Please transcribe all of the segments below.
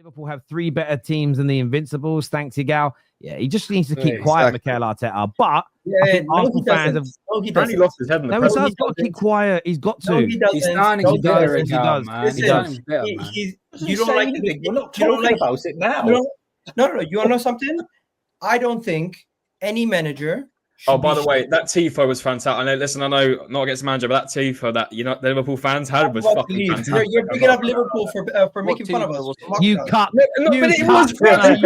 Liverpool have 3 better teams than the Invincibles, thanks Igal. Yeah, he just needs to keep quiet, Mikel Arteta. But I think Arsenal fans have apparently lost his head in the no, he's got to keep quiet. He's got to. He's starting to get better, man. Listen, you don't like anything. We're not talking about it now. No. You want to know something? I don't think any manager. Oh, by the way, that tifo was fantastic. I know not against the manager, but that tifo that the Liverpool fans had was fucking fantastic. You're bringing up Liverpool for making fun of us. You cut. But it was funny.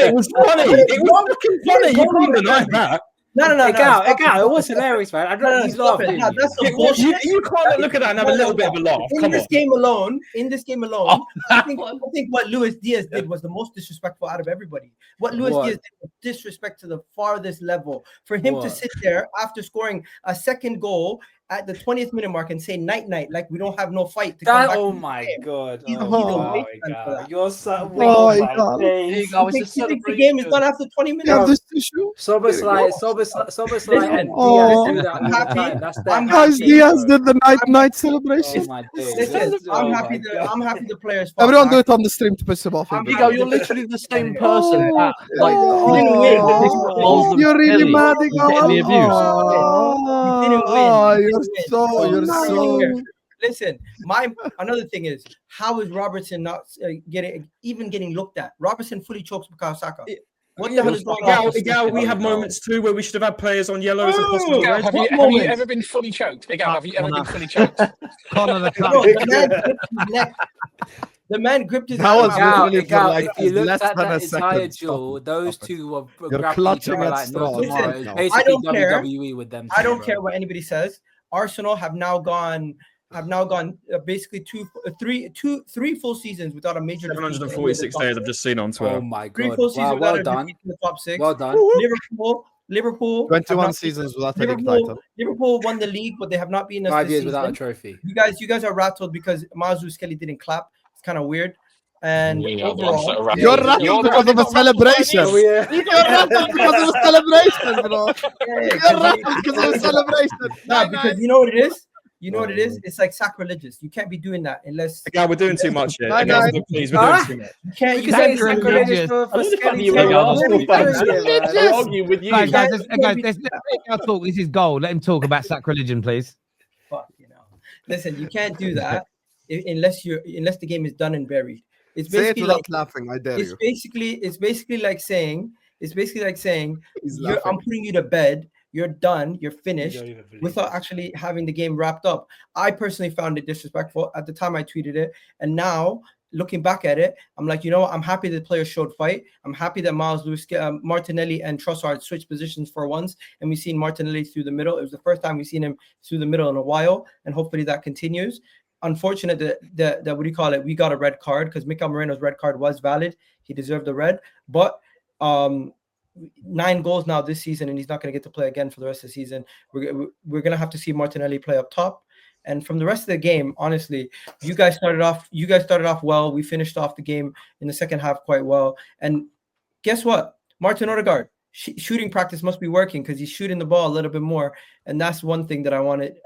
It was funny. It was fucking funny. You can't deny that. No. It was hilarious, man. I don't. He's laughing. That's the bullshit. You can't look at that and have a little bit of a laugh. In this game alone, I think what Luis Diaz did was the most disrespectful out of everybody. What Luis Diaz did was disrespect to the farthest level. For him to sit there after scoring a second goal at the 20th minute mark and say night like we don't have no fight to come back. Oh my god! You're so. The game is done after 20 minutes. Diaz did the night celebration. I'm happy the players. Everyone do it on the stream to piss him off. You're literally the same person. You're really mad. He's getting the abuse. You didn't win. You're so. Listen, another thing is, how is Robertson not getting looked at? Robertson fully chokes Bukayo Saka. What the hell is going on? Igal, we have moments too where we should have had players on yellow as opposed to red. Have you ever been fully choked? Igal, have you ever been fully choked? The man gripped his hand. If you looked at that entire duel, those two were clutching at straws. Basically WWE with them. I don't care what anybody says. Arsenal have now gone basically 3 full seasons without a major 746 days. I've just seen on Twitter. Oh my god! 3 full seasons without a defeat in the top 6. Well done. Liverpool 21 seasons without a league title. Liverpool won the league, but they have not been 5 years without a trophy. You guys are rattled because Mazu Skelly didn't clap. It's kind of weird. And overall, you're rattled because of a celebration. You're rattled because of a celebration, bro. You're rattled because of a celebration. No, because you know what it is? It's like sacrilegious. You can't be doing that unless. Yeah, we're doing too much here. Please, we're doing too much. You can't. You say sacrilegious for Skelly. Argue with you. Guys, let's talk. This is gold. Let him talk about sacrilegion, please. Fuck, Listen, you can't do that unless the game is done and buried. It's basically without laughing. I dare you. It's basically like saying I'm putting you to bed. You're done. You're finished without actually having the game wrapped up. I personally found it disrespectful at the time I tweeted it, and now looking back at it, I'm like, I'm happy the players showed fight. I'm happy that Martinelli and Trossard switched positions for once, and we've seen Martinelli through the middle. It was the first time we've seen him through the middle in a while, and hopefully that continues. Unfortunate that we got a red card because Mikel Moreno's red card was valid. He deserved the red, but 9 goals now this season, and he's not going to get to play again for the rest of the season. We're going to have to see Martinelli play up top. And from the rest of the game, honestly, you guys started off well. We finished off the game in the second half quite well. And guess what? Martin Odegaard, shooting practice must be working because he's shooting the ball a little bit more. And that's one thing that I wanted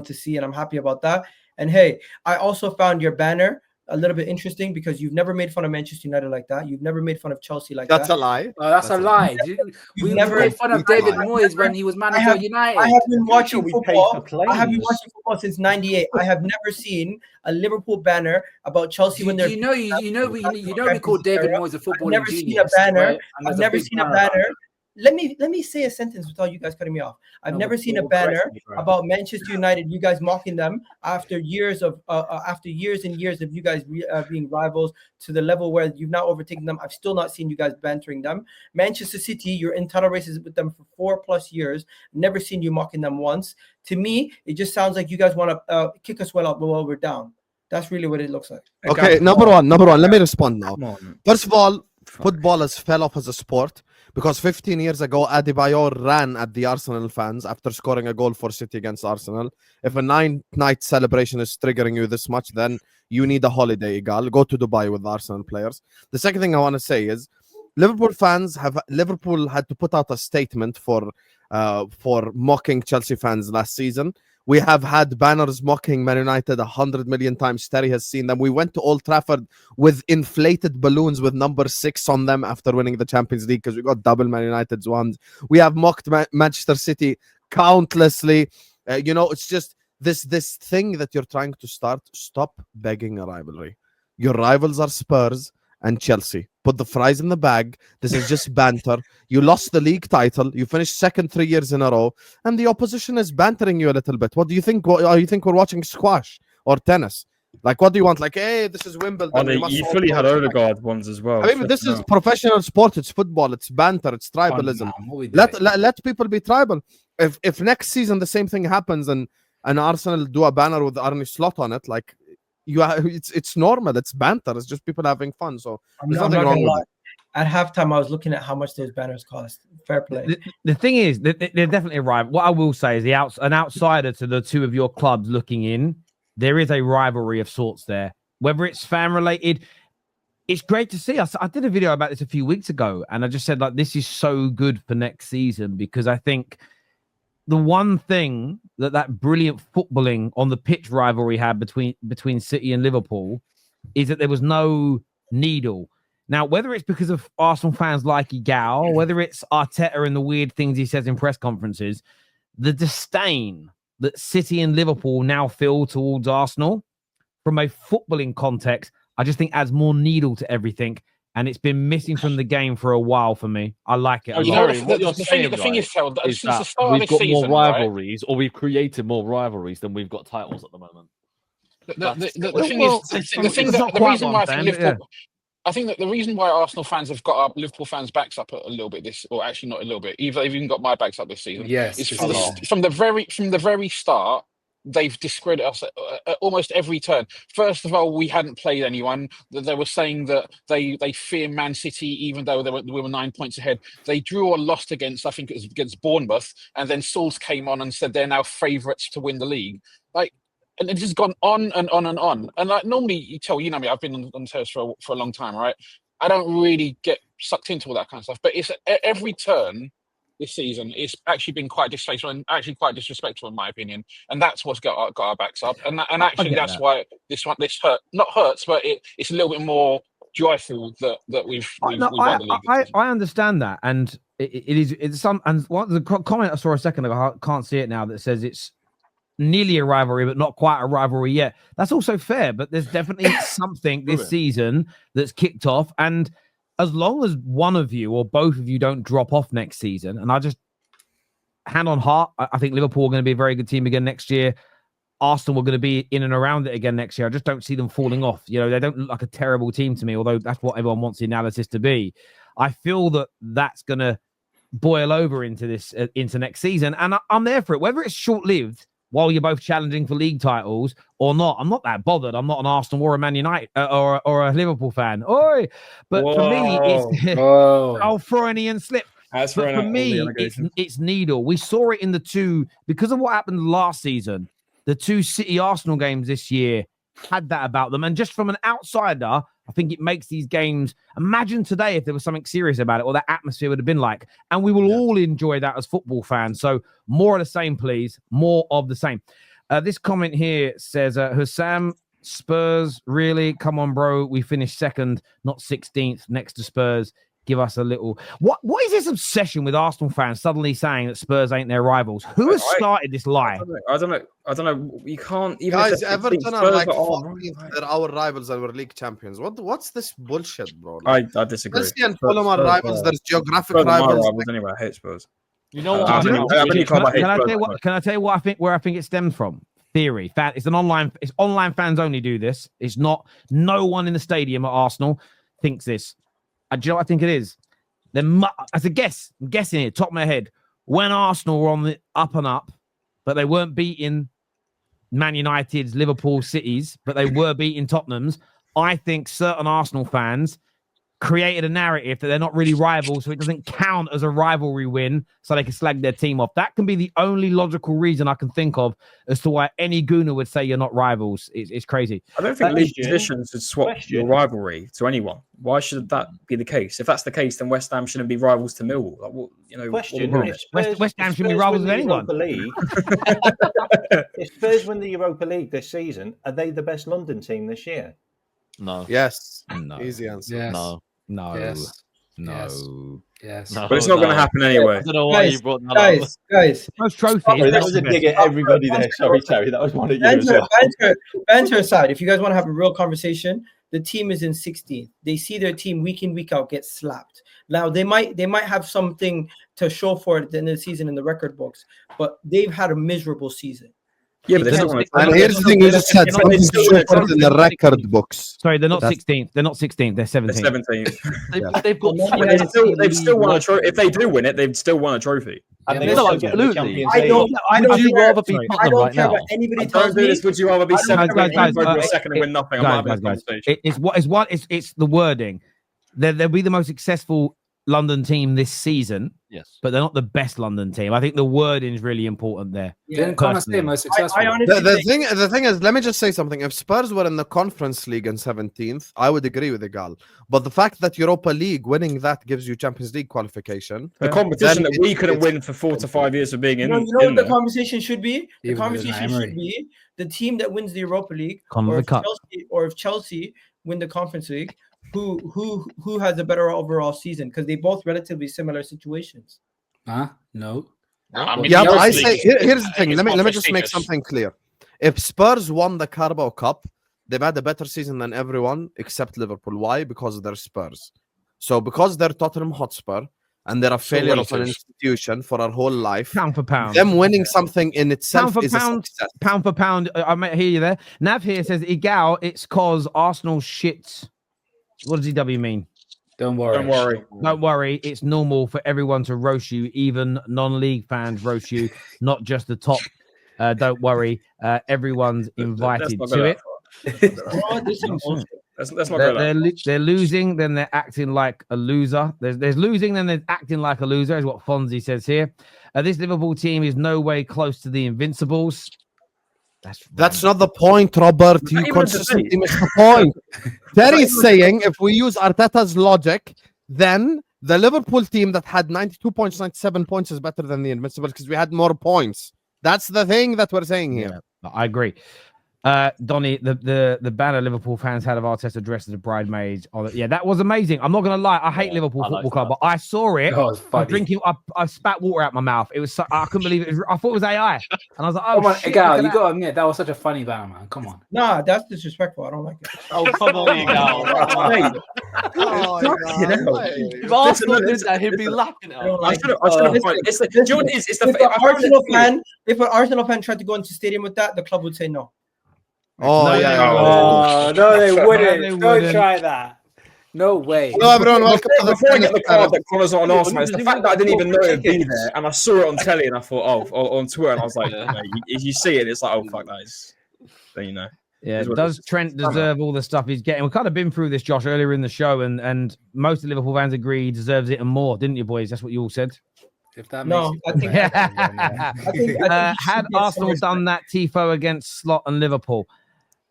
to see, and I'm happy about that. And hey, I also found your banner a little bit interesting because you've never made fun of Manchester United like that. You've never made fun of Chelsea like that. That's a lie. That's a lie. We never made fun of David Moyes when he was manager of United. I have been watching football. Since '98. I have never seen a Liverpool banner about Chelsea when they're. We call David Moyes a footballer. I've never seen a banner. I've never seen a banner. Let me say a sentence without you guys cutting me off. I've never seen a banner about Manchester United, you guys mocking them after years and years of you guys being rivals to the level where you've now overtaken them. I've still not seen you guys bantering them. Manchester City, you're in title races with them for 4+ years. Never seen you mocking them once. To me, it just sounds like you guys want to kick us while we're down. That's really what it looks like. Okay, number one. Let me respond now. First of all, football has fell off as a sport because 15 years ago, Adebayor ran at the Arsenal fans after scoring a goal for City against Arsenal. If a 9-night celebration is triggering you this much, then you need a holiday, Igal. Go to Dubai with the Arsenal players. The second thing I want to say is Liverpool had to put out a statement for mocking Chelsea fans last season We have had banners mocking Man United 100 million times. Terry has seen them. We went to Old Trafford with inflated balloons with number 6 on them after winning the Champions League because we got double Man United's ones. We have mocked Manchester City countlessly. It's just this thing that you're trying to start. Stop begging a rivalry. Your rivals are Spurs and Chelsea. Put the fries in the bag. This is just banter. You lost the league title. You finished second 3 years in a row, and the opposition is bantering you a little bit. What do you think? You think we're watching squash or tennis? Like, what do you want? Like, hey, this is Wimbledon. You fully had Odegaard ones as well. I mean, this is professional sport. It's football. It's banter. It's tribalism. Let people be tribal. If next season the same thing happens and Arsenal do a banner with Arne Slot on it, like, it's normal. It's banter. It's just people having fun. So there's nothing wrong with that. At halftime, I was looking at how much those banners cost. Fair play. The thing is, they're definitely right. What I will say is an outsider to the two of your clubs looking in, there is a rivalry of sorts there. Whether it's fan related, it's great to see. I did a video about this a few weeks ago, and I just said, like, this is so good for next season because I think the one thing that brilliant footballing on the pitch rivalry had between City and Liverpool is that there was no needle. Now, whether it's because of Arsenal fans like Igal, whether it's Arteta and the weird things he says in press conferences, the disdain that City and Liverpool now feel towards Arsenal from a footballing context, I just think adds more needle to everything. And it's been missing from the game for a while for me. I like it a lot. The thing is, Phil, is since the that start we've of this got season, more rivalries, or we've created more rivalries than we've got titles at the moment. The reason why I think Liverpool, I think that the reason why Arsenal fans have got up Liverpool fans' backs up a little bit or actually not a little bit, they've even got my backs up this season. Yes, is from the very start. They've discredited us at almost every turn. First of all, we hadn't played anyone. They were saying that they fear Man City, even though we were 9 points ahead. They drew or lost against, I think it was against Bournemouth, and then Souls came on and said they're now favourites to win the league. Like, and it's just gone on and on and on. And like normally, you know me, I've been on Terrace for a long time, right? I don't really get sucked into all that kind of stuff. But it's every turn this season, it's actually been quite disrespectful and actually quite disrespectful in my opinion, and that's what's got our backs up. And actually, that's why this hurts, but it's a little bit more joyful that we've won the league. I understand that, and it's some. And what the comment I saw a second ago, I can't see it now, that says it's nearly a rivalry, but not quite a rivalry yet. That's also fair, but there's definitely something this season that's kicked off, and as long as one of you or both of you don't drop off next season, and I just hand on heart, I think Liverpool are going to be a very good team again next year. Arsenal are going to be in and around it again next year. I just don't see them falling off. You know, they don't look like a terrible team to me, although that's what everyone wants the analysis to be. I feel that that's going to boil over into next season, and I'm there for it. Whether it's short-lived while you're both challenging for league titles or not, I'm not that bothered. I'm not an Arsenal or a Man United or a Liverpool fan. Oi! But for me, it's I'll throw any and slip. But for me, it's needle. We saw it in the two, because of what happened last season, the two City Arsenal games this year had that about them. And just from an outsider, I think it makes these games. Imagine today if there was something serious about it, or that atmosphere would have been like. And we will all enjoy that as football fans. So more of the same, please. More of the same. This comment here says, Hussam, Spurs, really? Come on, bro. We finished second, not 16th, next to Spurs. Give us a little. What is this obsession with Arsenal fans suddenly saying that Spurs ain't their rivals? Who has started this lie? I don't know. You can't even. Guys, Everton are like they're our rivals and we're league champions. What's this bullshit, bro? Like, I disagree. Chelsea and Fulham are rivals. There's geographic rivals. Anyway, I hate Spurs. You know what? Can I tell you what where I think it stems from? Theory. It's online fans only do this. It's not. No one in the stadium at Arsenal thinks this. Do you know what I think it is? As a guess, I'm guessing it, top of my head, when Arsenal were on the up and up, but they weren't beating Man United's, Liverpool, Cities, but they were beating Tottenham's, I think certain Arsenal fans created a narrative that they're not really rivals, so it doesn't count as a rivalry win, so they can slag their team off. That can be the only logical reason I can think of as to why any Gooner would say you're not rivals. It's crazy. I don't think league positions should swap your rivalry to anyone. Why should that be the case? If that's the case, then West Ham shouldn't be rivals to Millwall. Like, what, you know, Question: West Ham shouldn't be rivals with anyone. If Spurs win the Europa League this season, are they the best London team this year? No. Yes. No. Easy answer. Yes. No. No. Yes. No. Yes. Yes. No, but it's not going to happen anyway. I don't know why you brought that up. Guys, Most trophies. Sorry, that was a dig at everybody there. Sorry, Terry. That was one of you. Banter aside, if you guys want to have a real conversation, the team is in 16th. They see their team week in, week out get slapped. Now they might have something to show for it at the end of the season in the record books, but they've had a miserable season. Yeah, but and here's the thing you just said, something to show for it in the record books. Sorry, they're not 16th. They're not 16th. They're 17th. They're 17th. They've got. They've still won a trophy. If they do win it, they've still won a trophy. No, absolutely. I don't Would you rather be Tottenham right now? Anybody Don't do this. Would you rather be 7th and go to a second and win nothing? I'm not having a conversation. It's the wording. They'll be the most successful London team this season. Yes, but they're not the best London team. I think the wording is really important there. Didn't Connor say most successful? The thing is, let me just say something. If Spurs were in the Conference League in 17th, I would agree with Igal. But the fact that Europa League winning that gives you Champions League qualification, the competition that we couldn't win for 4 to 5 years of being in. You know what the conversation should be? The conversation should be the team that wins the Europa League, or if Chelsea win the Conference League. Who has a better overall season? Because they both relatively similar situations. No. I mean, but I say here's the thing. Let me just make something clear. If Spurs won the Carabao Cup, they've had a better season than everyone except Liverpool. Why? Because they're Spurs. So because they're Tottenham Hotspur and they're a failure of an institution for our whole life, pound for pound, them winning something in itself is pound, a success. Pound for pound. I might hear you there. Nav here says, Igal, it's cause Arsenal shits. What does EW mean? Don't worry. Don't worry. It's normal for everyone to roast you. Even non-league fans roast you, not just the top. Don't worry. Everyone's invited to it. That's not they're losing, then they're acting like a loser. There's losing, then they're acting like a loser, is what Fonzie says here. This Liverpool team is no way close to the Invincibles. That's not the point, Robert. You consistently miss the point. Terry is saying if we use Arteta's logic, then the Liverpool team that had 92 points, 97 points is better than the Invincibles because we had more points. That's the thing that we're saying here. Yeah, I agree. Donny, the banner Liverpool fans had of Arteta dressed as a bridesmaid. Yeah, that was amazing. I'm not gonna lie, I hate Liverpool Football Club, but I saw it. I'm drinking. I spat water out my mouth. It was. I couldn't believe it. I thought it was AI, and I was like, "Oh, shit, Gal, you got to admit that was such a funny banner, man. Come on." Nah, that's disrespectful. I don't like it. Oh, come on, Gal. If Arsenal did that, he'd be laughing at us. If an Arsenal fan tried to go into the stadium with that, the club would say no. Oh, no, they wouldn't. Don't try that. No way. Hello, everyone. Welcome to Before I get the card that Connor's not an Arsenal, it's the fact that I didn't even know it'd be there, and I saw it on telly, and I thought, on Twitter, and I was like, if you see it, it's like, oh fuck, that is, then you know. Yeah, does Trent deserve all the stuff he's getting? We've kind of been through this, Josh, earlier in the show, and most of the Liverpool fans agree he deserves it and more, didn't you, boys? That's what you all said. If that makes I think had Arsenal done that tifo against Slot and Liverpool.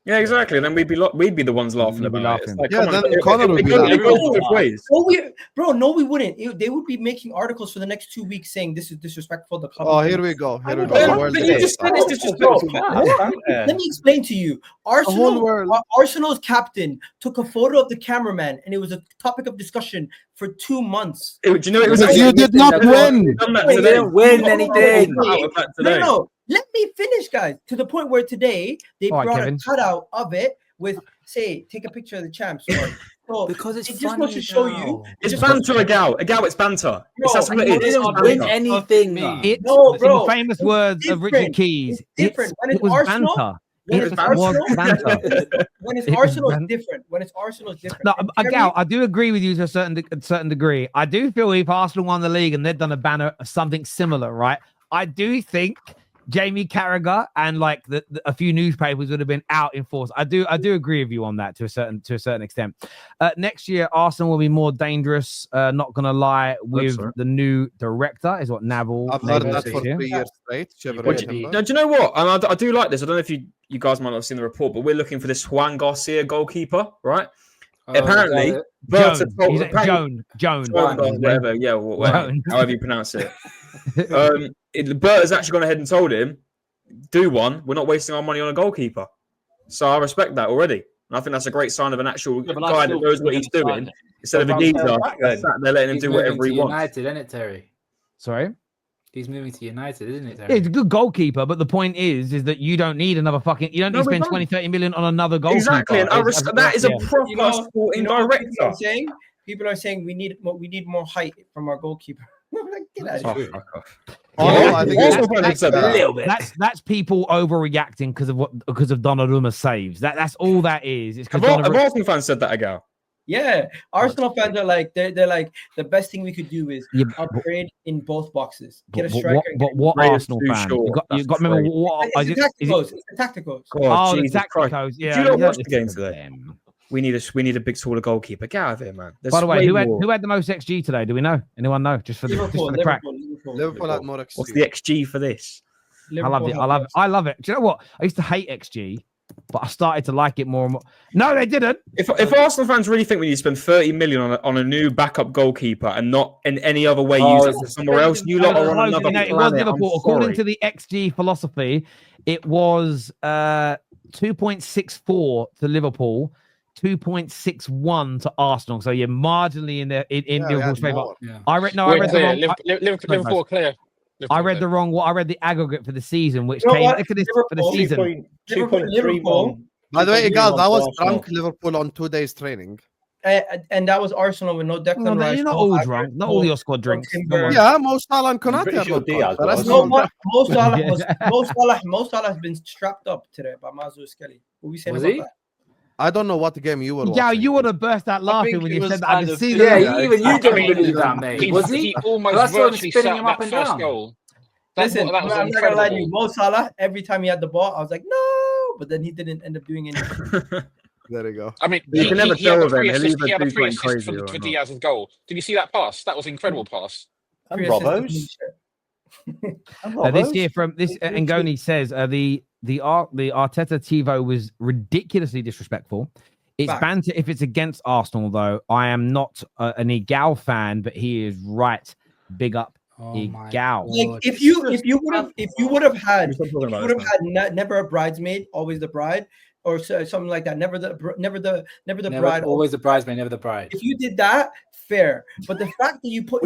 Yeah, exactly. And then we'd be the ones laughing about it. Like, yeah, then Connor would be laughing. No, we wouldn't. They would be making articles for the next 2 weeks saying this is disrespectful. The club. Oh, here we go. But you just said it's disrespectful. Let me explain to you. Arsenal's captain took a photo of the cameraman, and it was a topic of discussion for 2 months. Do you know it was? You did not win. We didn't win anything. No. Let me finish, guys. To the point where today they brought a cutout of it with, say, take a picture of the champs. So because it's just wants to show you. It's banter, Agal. It's banter. That's what it is. Didn't win anything. In the famous words of Richard Keys, it was Arsenal. When it's Arsenal, it's different. When it's Arsenal, it's different. No, Agal, I do agree with you to a certain degree. I do feel if Arsenal won the league and they'd done a banner of something similar, right? I do think Jamie Carragher and like a few newspapers would have been out in force. I do agree with you on that to a certain extent. Next year, Arsenal will be more dangerous. Not gonna lie, with the new director is what Naval. I've heard that for 3 years straight. Now, do you know what? And I do like this. I don't know if you guys might not have seen the report, but we're looking for this Juan Garcia goalkeeper, right? Apparently, Joan, whatever, however you pronounce it. Bert has actually gone ahead and told him, do one. We're not wasting our money on a goalkeeper. So I respect that already. And I think that's a great sign of an actual guy that knows what he's doing instead of a geezer sat there letting him do whatever he wants. United, isn't it, Terry? Sorry? He's moving to United, isn't it, Terry? Yeah, he's a good goalkeeper, but the point is that you don't need another you don't need to spend 20-30 million on another goalkeeper. Exactly, and that is a proper sporting director. People are saying we need more height from our goalkeeper. Get out of here. I think that's people overreacting because of Donnarumma's saves. That's all that is. It's because Arsenal fans said that again. Yeah, Arsenal fans are like they're like the best thing we could do is upgrade in both boxes. Get a striker. But what Arsenal fan? You got to remember what it's the tacticals. Oh, the tacticals. Yeah, do you not watch the game today? We need a big taller goalkeeper. Get out of here, man. By the way, who had the most XG today? Do we know? Anyone know? Just for the crack. Liverpool had more XG. What's the XG for this? I love it. I love it. Do you know what? I used to hate XG, but I started to like it more and more. No, they didn't. If Arsenal fans really think we need to spend 30 million on a new backup goalkeeper and not in any other way use it somewhere else, you lot are on another planet. It was Liverpool. According to the XG philosophy, it was 2.64 to Liverpool, 2.61 to Arsenal. So you're marginally in Liverpool's favour. Yeah. I read the wrong. Liverpool clear. I read the wrong. I read the aggregate for the season, which came. Look at this for the season. 2.31. By the way, Igal, that was drunk Liverpool on 2 days training. And that was Arsenal with no Declan Rice. You're not all drunk. Not all your squad drinks. Yeah, Mo Salah and Konate. Mo Salah has been strapped up today by Mazu Skelly. What we saying about that? I don't know what game you were watching. Yeah, you would have burst out laughing when you said that. I can see that. Yeah, even you didn't believe that, mate. Was he? He almost virtually spinning him up and down. Listen, I'm not gonna lie to you. Mo Salah, every time he had the ball, I was like, no, but then he didn't end up doing anything. There you go. I mean, you can never tell with him. He had a free assist for Diaz's goal. Did you see that pass? That was an incredible pass. And Robbo's. This year from this, Ngoni says the Arteta TiVo was ridiculously disrespectful. It's banter if it's against Arsenal, though. I am not an Igal fan, but he is right. Big up, Igal. Like if you would have had never a bridesmaid, always the bride, or something like that. Never the bride, always the bridesmaid, never the bride. If you did that, fair. But the fact that you put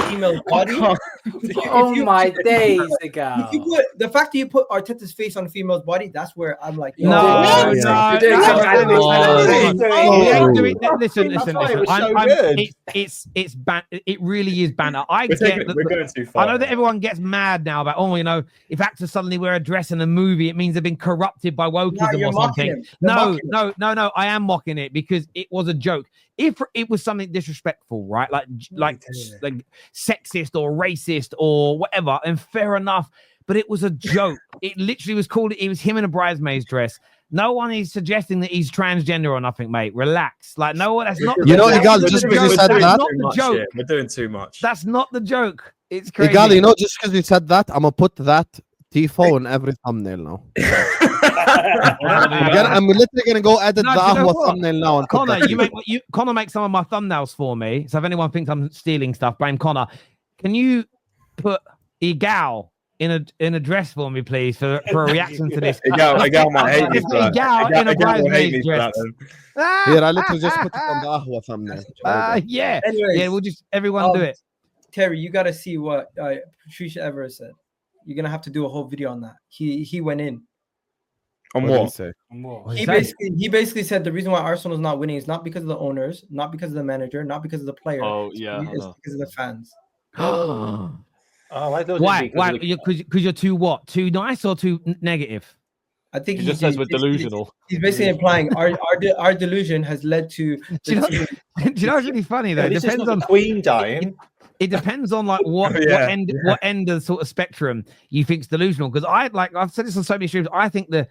female body. My days, Igal. The fact that you put Arteta's face on a female's body, that's where I'm like, Listen. It's ban. It really is banter. I get that. We're going too far. I know that everyone gets mad now about, if actors suddenly wear a dress in a movie, it means they've been corrupted by wokeism or something. No. I am mocking it because it was a joke. If it was something disrespectful, right, like sexist or racist or whatever, and fair enough, but it was a joke. It literally was called. It was him in a bridesmaid's dress. No one is suggesting that he's transgender or nothing, mate. Relax. Like, no, that's not. Igal, just because you said that, not the joke. We're doing too much. That's not the joke. It's crazy. Igal, just because you said that, I'm gonna put that tifo in every thumbnail now. I'm literally gonna go edit the Ahwa thumbnail now. And Connor, Connor makes some of my thumbnails for me. So if anyone thinks I'm stealing stuff, blame Connor. Can you put Igal in a dress for me, please, for a reaction to this? Igal might hate this. Igal in a bridesmaid's dress. Here, I literally just put it on the Ahwa thumbnail. Yeah. Anyways, yeah, we'll just everyone do it. Terry, you got to see what Patricia Everett said. You're gonna have to do a whole video on that. He went in. On what? He basically said the reason why Arsenal is not winning is not because of the owners, not because of the manager, not because of the player. Oh yeah, it's because of the fans. I thought why? Because you're too nice or too negative? I think he just says we're delusional. He's basically implying our delusion has led to. Do you know what's really funny though? It depends on the Queen dying. It depends on like what end of the sort of spectrum you think's delusional. Because I've said this on so many streams. I think the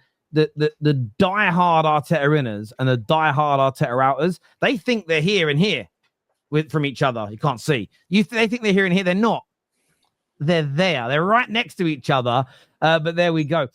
die-hard Arteta inners and the die-hard Arteta outers, they think they're here and here from each other. You can't see. They think they're here and here. They're not. They're there. They're right next to each other. But there we go.